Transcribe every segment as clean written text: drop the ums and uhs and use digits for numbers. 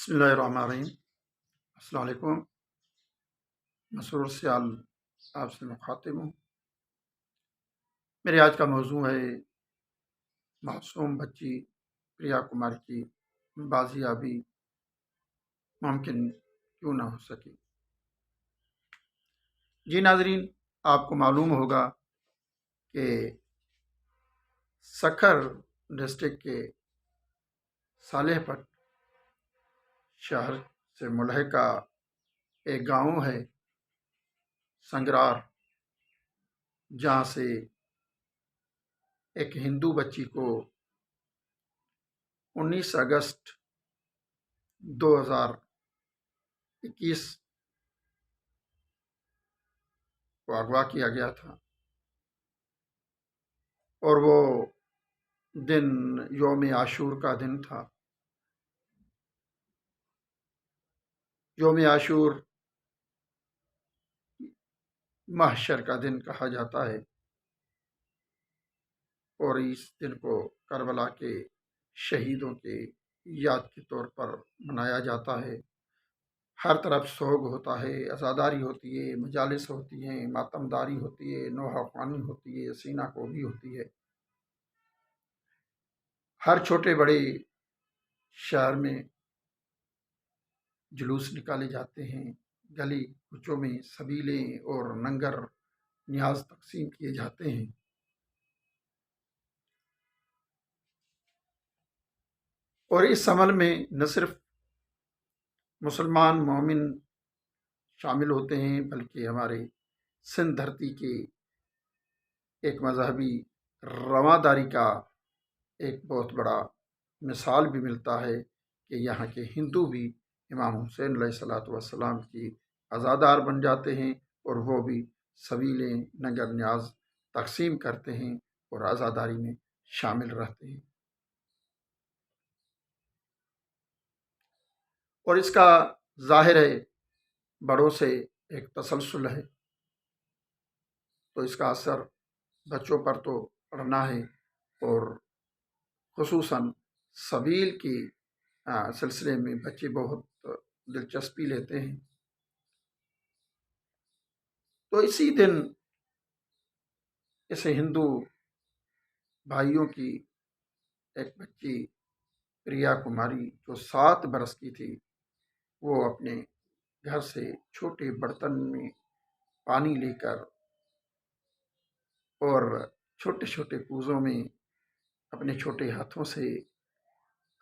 بسم اللہ الرحمن الرحیم۔ السلام علیکم۔ مسرور سیال آپ سے مخاطب ہوں۔ میرے آج کا موضوع ہے معصوم بچی پریا کمار کی بازیابی ممکن کیوں نہ ہو سکی۔ جی ناظرین، آپ کو معلوم ہوگا کہ سکھر ڈسٹرکٹ کے صالح پٹ شہر سے ملحقہ ایک گاؤں ہے سنگرار، جہاں سے ایک ہندو بچی کو 19 اگست 2021 کو اغوا کیا گیا تھا، اور وہ دن یوم عاشور کا دن تھا۔ یوم عاشور محشر کا دن کہا جاتا ہے، اور اس دن کو کربلا کے شہیدوں کے یاد کے طور پر منایا جاتا ہے۔ ہر طرف سوگ ہوتا ہے، عزاداری ہوتی ہے، مجالس ہوتی ہیں، ماتم داری ہوتی ہے، نوحہ خوانی ہوتی ہے، سینہ کوبی ہوتی ہے۔ ہر چھوٹے بڑے شہر میں جلوس نکالے جاتے ہیں، گلی کوچوں میں سبیلیں اور لنگر نیاز تقسیم کیے جاتے ہیں۔ اور اس عمل میں نہ صرف مسلمان مومن شامل ہوتے ہیں، بلکہ ہمارے سندھ دھرتی کے ایک مذہبی رواداری کا ایک بہت بڑا مثال بھی ملتا ہے کہ یہاں کے ہندو بھی امام حسین علیہ الصلوۃ والسلام کی عزادار بن جاتے ہیں، اور وہ بھی سبیلیں ننگر نیاز تقسیم کرتے ہیں اور عزاداری میں شامل رہتے ہیں۔ اور اس کا ظاہر ہے بڑوں سے ایک تسلسل ہے، تو اس کا اثر بچوں پر تو پڑنا ہے، اور خصوصاً سبیل کی سلسلے میں بچے بہت دلچسپی لیتے ہیں۔ تو اسی دن اس ہندو بھائیوں کی ایک بچی پریا کماری جو 7 برس کی تھی، وہ اپنے گھر سے چھوٹے برتن میں پانی لے کر اور چھوٹے چھوٹے کوزوں میں اپنے چھوٹے ہاتھوں سے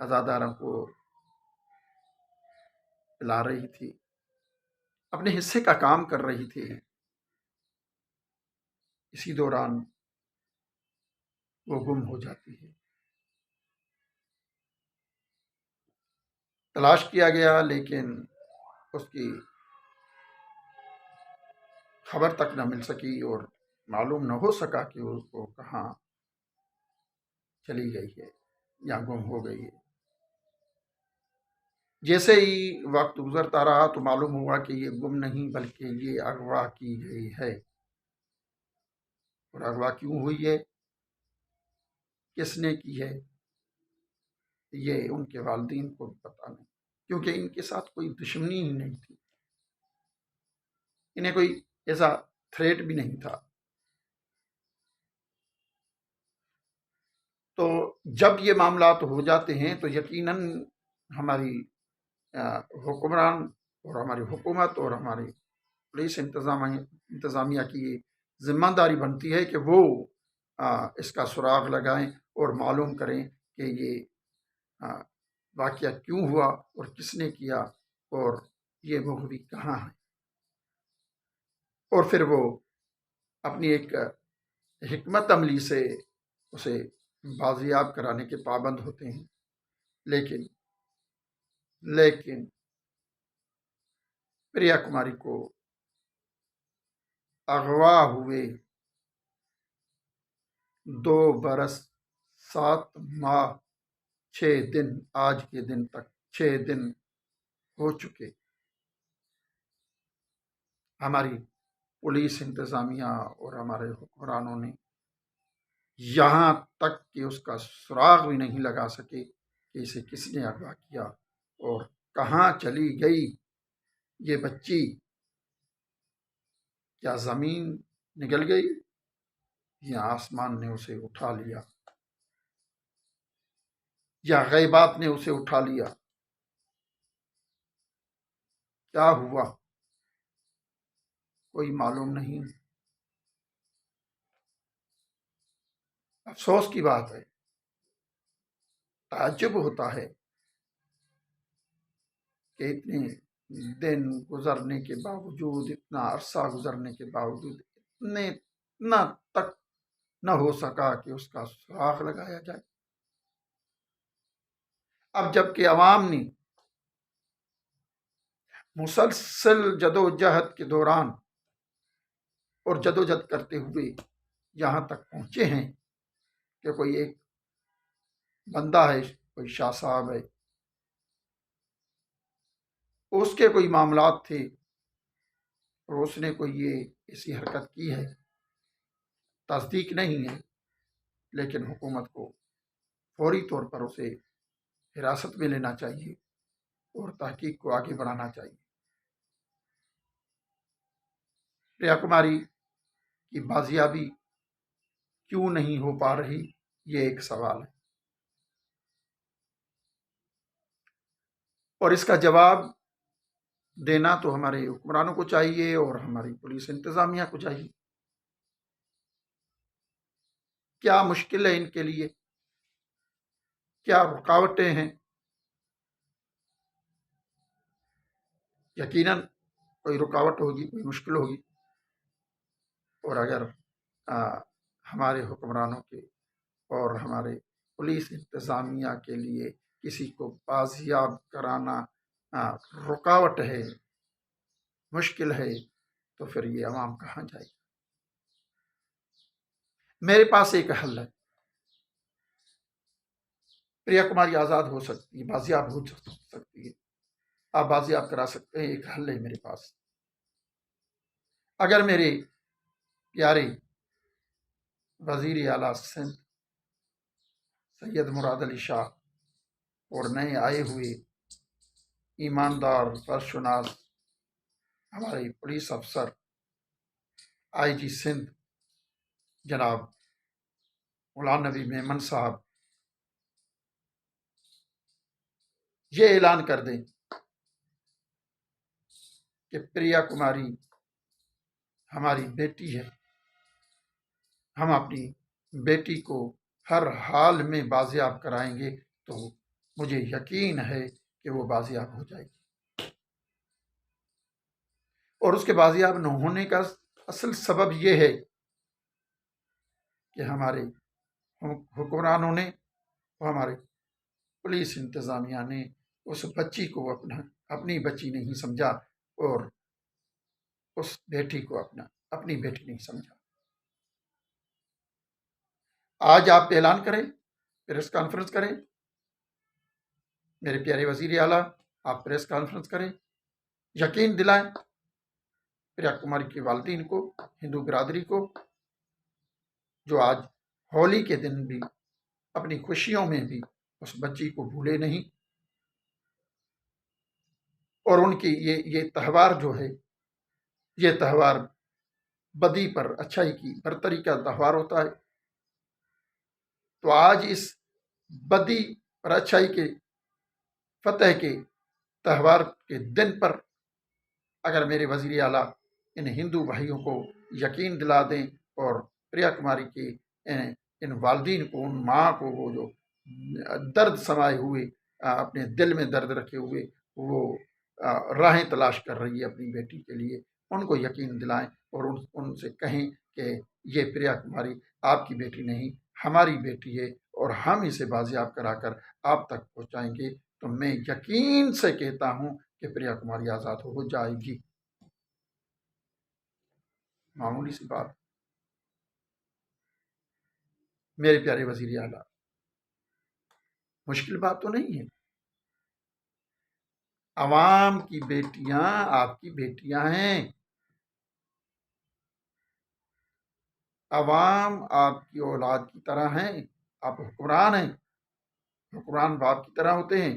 عزاداروں کو پلا رہی تھی، اپنے حصے کا کام کر رہی تھی۔ اسی دوران وہ گم ہو جاتی ہے۔ تلاش کیا گیا، لیکن اس کی خبر تک نہ مل سکی، اور معلوم نہ ہو سکا کہ اس کو کہاں چلی گئی ہے یا گم ہو گئی ہے۔ جیسے ہی وقت گزرتا رہا تو معلوم ہوا کہ یہ گم نہیں بلکہ یہ اغوا کی گئی ہے۔ اور اغوا کیوں ہوئی ہے، کس نے کی ہے، یہ ان کے والدین کو پتہ نہیں، کیونکہ ان کے ساتھ کوئی دشمنی ہی نہیں تھی، انہیں کوئی ایسا تھریٹ بھی نہیں تھا۔ تو جب یہ معاملات ہو جاتے ہیں تو یقیناً ہماری حکمران اور ہماری حکومت اور ہماری پولیس انتظامیہ کی یہ ذمہ داری بنتی ہے کہ وہ اس کا سراغ لگائیں اور معلوم کریں کہ یہ واقعہ کیوں ہوا اور کس نے کیا اور یہ مغوی کہاں ہے، اور پھر وہ اپنی ایک حکمت عملی سے اسے بازیاب کرانے کے پابند ہوتے ہیں۔ لیکن پریا کماری کو اغوا ہوئے 2 برس 7 ماہ 6 دن، آج کے دن تک 6 دن ہو چکے۔ ہماری پولیس انتظامیہ اور ہمارے حکمرانوں نے یہاں تک کہ اس کا سراغ بھی نہیں لگا سکے کہ اسے کس نے اغوا کیا اور کہاں چلی گئی یہ بچی؟ کیا زمین نگل گئی یا آسمان نے اسے اٹھا لیا یا غیبات نے اسے اٹھا لیا؟ کیا ہوا کوئی معلوم نہیں۔ افسوس کی بات ہے، تعجب ہوتا ہے کہ اتنے دن گزرنے کے باوجود، اتنا عرصہ گزرنے کے باوجود اتنا تک نہ ہو سکا کہ اس کا سراغ لگایا جائے۔ اب جب کہ عوام نے مسلسل جدوجہد کے دوران اور جدوجہد کرتے ہوئے یہاں تک پہنچے ہیں کہ کوئی ایک بندہ ہے، کوئی شاہ صاحب ہے، اس کے کوئی معاملات تھے اور اس نے کوئی یہ ایسی حرکت کی ہے، تصدیق نہیں ہے، لیکن حکومت کو فوری طور پر اسے حراست میں لینا چاہیے اور تحقیق کو آگے بڑھانا چاہیے۔ پریا کماری کی بازیابی کیوں نہیں ہو پا رہی، یہ ایک سوال ہے، اور اس کا جواب دینا تو ہمارے حکمرانوں کو چاہیے اور ہماری پولیس انتظامیہ کو چاہیے۔ کیا مشکل ہے ان کے لیے؟ کیا رکاوٹیں ہیں؟ یقیناً کوئی رکاوٹ ہوگی، کوئی مشکل ہوگی، اور اگر ہمارے حکمرانوں کے اور ہمارے پولیس انتظامیہ کے لیے کسی کو بازیاب کرانا رکاوٹ ہے، مشکل ہے، تو پھر یہ عوام کہاں جائے گی؟ میرے پاس ایک حل ہے، پریا کماری آزاد ہو سکتی ہے، بازیاب ہو سکتی ہے، آپ بازیاب کرا سکتے ہیں۔ ایک حل ہے میرے پاس۔ اگر میرے پیارے وزیر اعلیٰ سندھ سید مراد علی شاہ اور نئے آئے ہوئے ایماندار سرشناس ہمارے پولیس افسر آئی جی سندھ جناب غلام نبی میمن صاحب یہ اعلان کر دیں کہ پریا کماری ہماری بیٹی ہے، ہم اپنی بیٹی کو ہر حال میں بازیاب کرائیں گے، تو مجھے یقین ہے کہ وہ بازیاب ہو جائے گی۔ اور اس کے بازیاب نہ ہونے کا اصل سبب یہ ہے کہ ہمارے حکمرانوں نے، ہمارے پولیس انتظامیہ نے اس بچی کو اپنی بچی نہیں سمجھا اور اس بیٹی کو اپنی بیٹی نہیں سمجھا۔ آج آپ اعلان کریں، پریس کانفرنس کریں، میرے پیارے وزیر اعلیٰ آپ پریس کانفرنس کریں، یقین دلائیں پریا کماری کے والدین کو، ہندو برادری کو، جو آج ہولی کے دن بھی اپنی خوشیوں میں بھی اس بچی کو بھولے نہیں، اور ان کی یہ تہوار جو ہے، یہ تہوار بدی پر اچھائی کی برتری کا تہوار ہوتا ہے۔ تو آج اس بدی پر اچھائی کے فتح کے تہوار کے دن پر اگر میرے وزیر اعلیٰ ان ہندو بھائیوں کو یقین دلا دیں اور پریا کماری کے ان والدین کو، ان ماں کو، وہ جو درد سمائے ہوئے اپنے دل میں درد رکھے ہوئے وہ راہیں تلاش کر رہی ہے اپنی بیٹی کے لیے، ان کو یقین دلائیں اور ان سے کہیں کہ یہ پریا کماری آپ کی بیٹی نہیں، ہماری بیٹی ہے، اور ہم اسے بازیاب کرا کر آپ تک پہنچائیں گے۔ تو میں یقین سے کہتا ہوں کہ پریا کماری آزاد ہو جائے گی۔ معمولی سی بات، میرے پیارے وزیر اعلیٰ، مشکل بات تو نہیں ہے۔ عوام کی بیٹیاں آپ کی بیٹیاں ہیں، عوام آپ کی اولاد کی طرح ہیں، آپ حکمران ہیں، حکمران باپ کی طرح ہوتے ہیں۔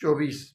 24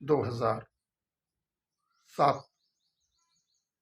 2007